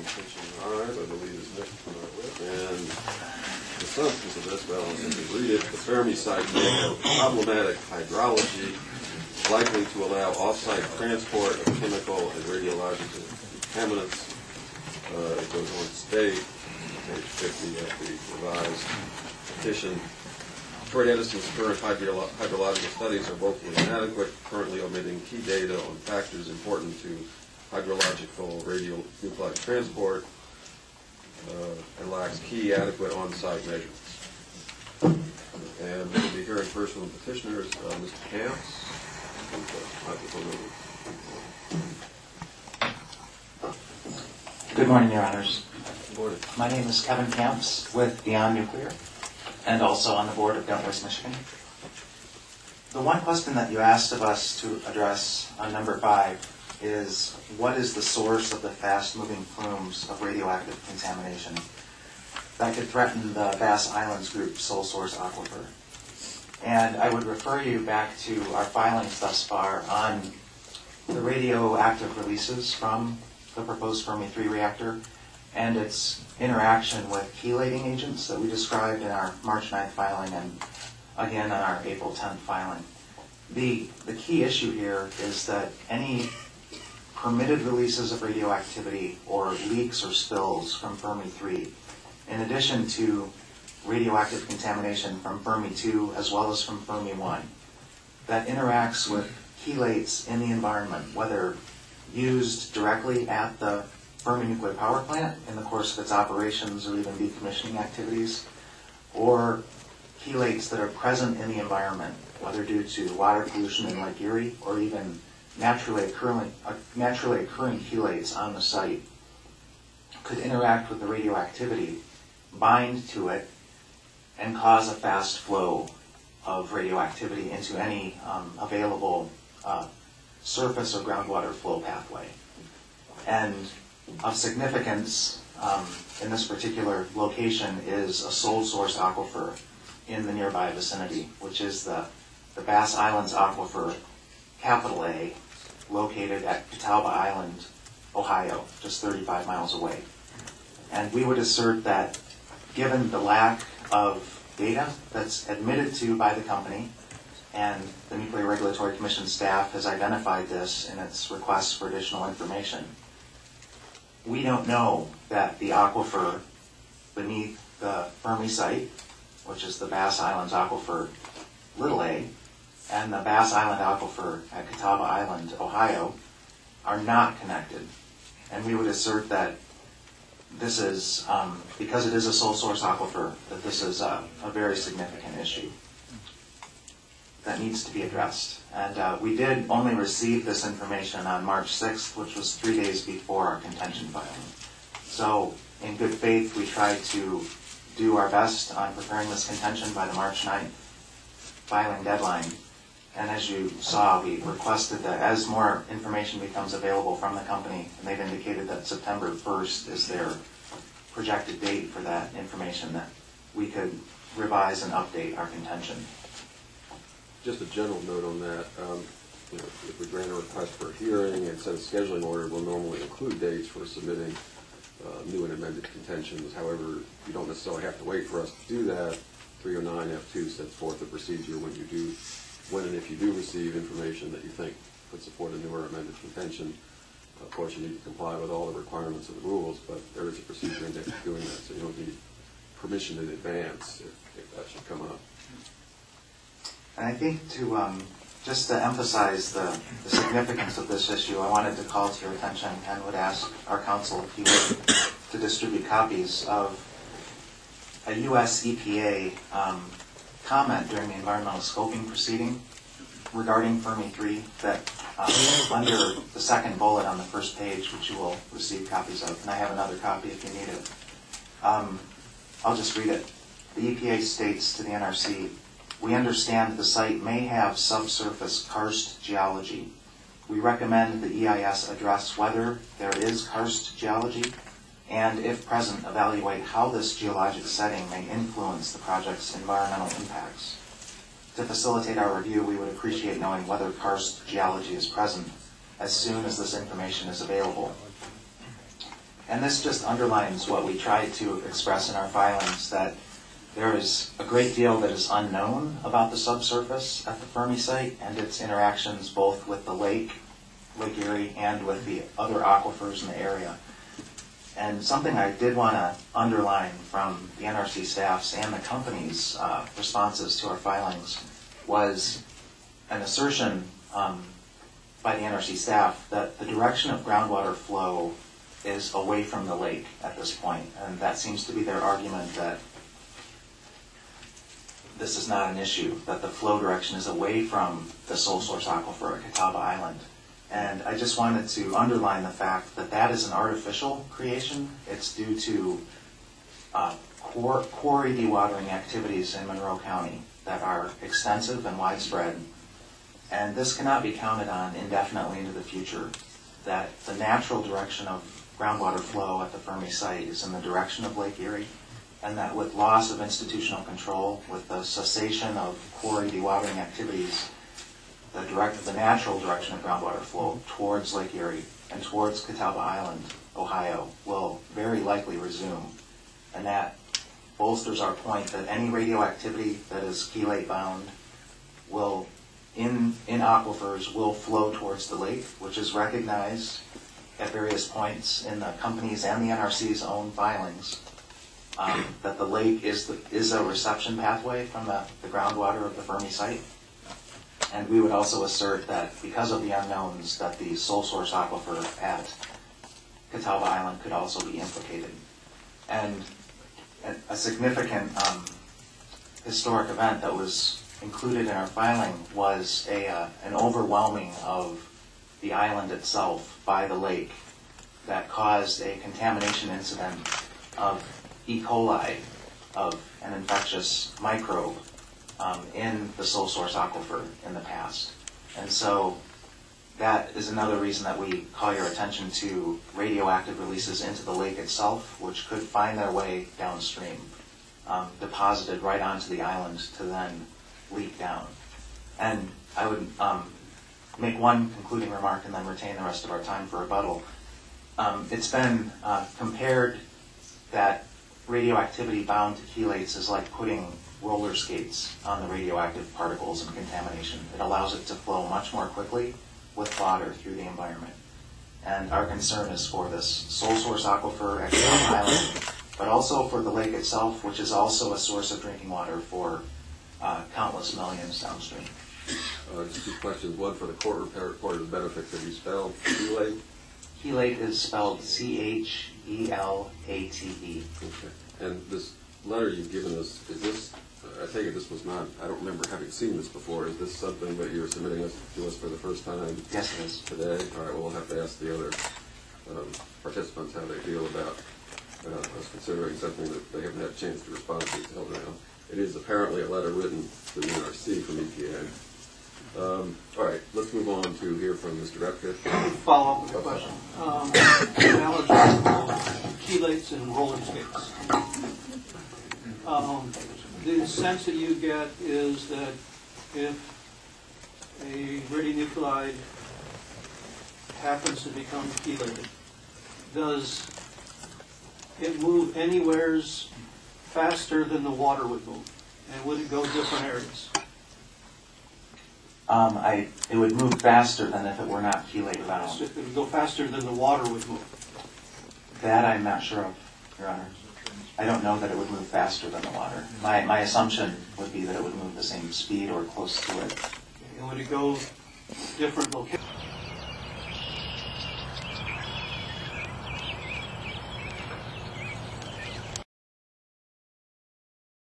contention 5, I believe, is next to start with. And the substance of this, well, as we read it, the Fermi site may have problematic hydrology, likely to allow off-site transport of chemical and radiological contaminants. It goes on to state, page 50 of the revised petition, Detroit Edison's current hydrological studies are woefully inadequate, currently omitting key data on factors important to hydrological radionuclide transport, and lacks key adequate on-site measurements. And we'll be hearing first from the petitioners, Mr. Camps. Good morning, Your Honors. Good morning. My name is Kevin Camps with Beyond Nuclear, and also on the board of Don't Waste Michigan. The one question that you asked of us to address on number 5 is, what is the source of the fast-moving plumes of radioactive contamination that could threaten the Bass Islands Group's sole source aquifer? And I would refer you back to our filings thus far on the radioactive releases from the proposed Fermi 3 reactor and its interaction with chelating agents that we described in our March 9th filing and again on our April 10th filing. The key issue here is that any permitted releases of radioactivity or leaks or spills from Fermi 3, in addition to radioactive contamination from Fermi 2 as well as from Fermi 1, that interacts with chelates in the environment, whether used directly at the Fermi nuclear power plant in the course of its operations or even decommissioning activities, or chelates that are present in the environment, whether due to water pollution in Lake Erie or even naturally occurring chelates on the site, could interact with the radioactivity, bind to it, and cause a fast flow of radioactivity into any available surface or groundwater flow pathway. And of significance in this particular location is a sole source aquifer in the nearby vicinity, which is the Bass Islands Aquifer, capital A, located at Catawba Island, Ohio, just 35 miles away. And we would assert that given the lack of data that's admitted to by the company, and the Nuclear Regulatory Commission staff has identified this in its requests for additional information, we don't know that the aquifer beneath the Fermi site, which is the Bass Islands Aquifer, little a, and the Bass Island Aquifer at Catawba Island, Ohio, are not connected. And we would assert that this is, because it is a sole source aquifer, that this is a very significant issue that needs to be addressed. And we did only receive this information on March 6th, which was 3 days before our contention filing. So in good faith, we tried to do our best on preparing this contention by the March 9th filing deadline. And as you saw, we requested that as more information becomes available from the company, and they've indicated that September 1st is their projected date for that information, that we could revise and update our contention. Just a general note on that. If we grant a request for a hearing and set a scheduling order, we'll normally include dates for submitting new and amended contentions. However, you don't necessarily have to wait for us to do that. 309 F2 sets forth a procedure when and if you do receive information that you think could support a new or amended contention. Of course, you need to comply with all the requirements of the rules, but there is a procedure in doing that, so you don't need permission in advance if that should come up. And I think just to emphasize the significance of this issue, I wanted to call to your attention and would ask our counsel if you would to distribute copies of a U.S. EPA comment during the environmental scoping proceeding regarding Fermi 3 that under the second bullet on the first page, which you will receive copies of, and I have another copy if you need it. I'll just read it. The EPA states to the NRC, "We understand that the site may have subsurface karst geology. We recommend the EIS address whether there is karst geology and, if present, evaluate how this geologic setting may influence the project's environmental impacts. To facilitate our review, we would appreciate knowing whether karst geology is present as soon as this information is available." And this just underlines what we tried to express in our filings, that there is a great deal that is unknown about the subsurface at the Fermi site and its interactions both with the Lake Erie, and with the other aquifers in the area. And something I did want to underline from the NRC staff's and the company's responses to our filings was an assertion by the NRC staff that the direction of groundwater flow is away from the lake at this point. And that seems to be their argument, that this is not an issue, that the flow direction is away from the sole source aquifer at Catawba Island. And I just wanted to underline the fact that that is an artificial creation. It's due to quarry dewatering activities in Monroe County that are extensive and widespread. And this cannot be counted on indefinitely into the future, that the natural direction of groundwater flow at the Fermi site is in the direction of Lake Erie, and that with loss of institutional control, with the cessation of quarry dewatering activities, the natural direction of groundwater flow towards Lake Erie and towards Catawba Island, Ohio, will very likely resume. And that bolsters our point that any radioactivity that is chelate bound will, in aquifers, will flow towards the lake, which is recognized at various points in the company's and the NRC's own filings, that the lake is a reception pathway from the groundwater of the Fermi site. And we would also assert that because of the unknowns, that the sole source aquifer at Catawba Island could also be implicated. And a significant historic event that was included in our filing was an overwhelming of the island itself by the lake that caused a contamination incident of E. coli, of an infectious microbe in the sole source aquifer in the past. And so that is another reason that we call your attention to radioactive releases into the lake itself, which could find their way downstream, deposited right onto the island to then leak down. And I would make one concluding remark and then retain the rest of our time for rebuttal. It's been compared that radioactivity bound to chelates is like putting roller skates on the radioactive particles and contamination. It allows it to flow much more quickly with water through the environment. And our concern is for this sole source aquifer at Catawba Island, but also for the lake itself, which is also a source of drinking water for countless millions downstream. Just two questions. One for the court report of the benefits. Have you spelled chelate? Chelate is spelled C-H-E-L-A-T-E. Okay. And this letter you've given us, is this, I take it this was not, I don't remember having seen this before. Is this something that you're submitting to us for the first time? Yes, it is. Today? All right, well, we'll have to ask the other participants how they feel about us considering something that they haven't had a chance to respond to until now. It is apparently a letter written to the NRC from EPA. All right, let's move on to hear from Mr. Epke. Follow up with a question. Analogy of chelates and roller skates. The sense that you get is that if a radionuclide happens to become chelated, does it move anywheres faster than the water would move? And would it go different areas? It would move faster than if it were not chelated bound. It would go faster than the water would move. That I'm not sure of, Your Honor. I don't know that it would move faster than the water. My assumption would be that it would move the same speed or close to it. And would it go different locations?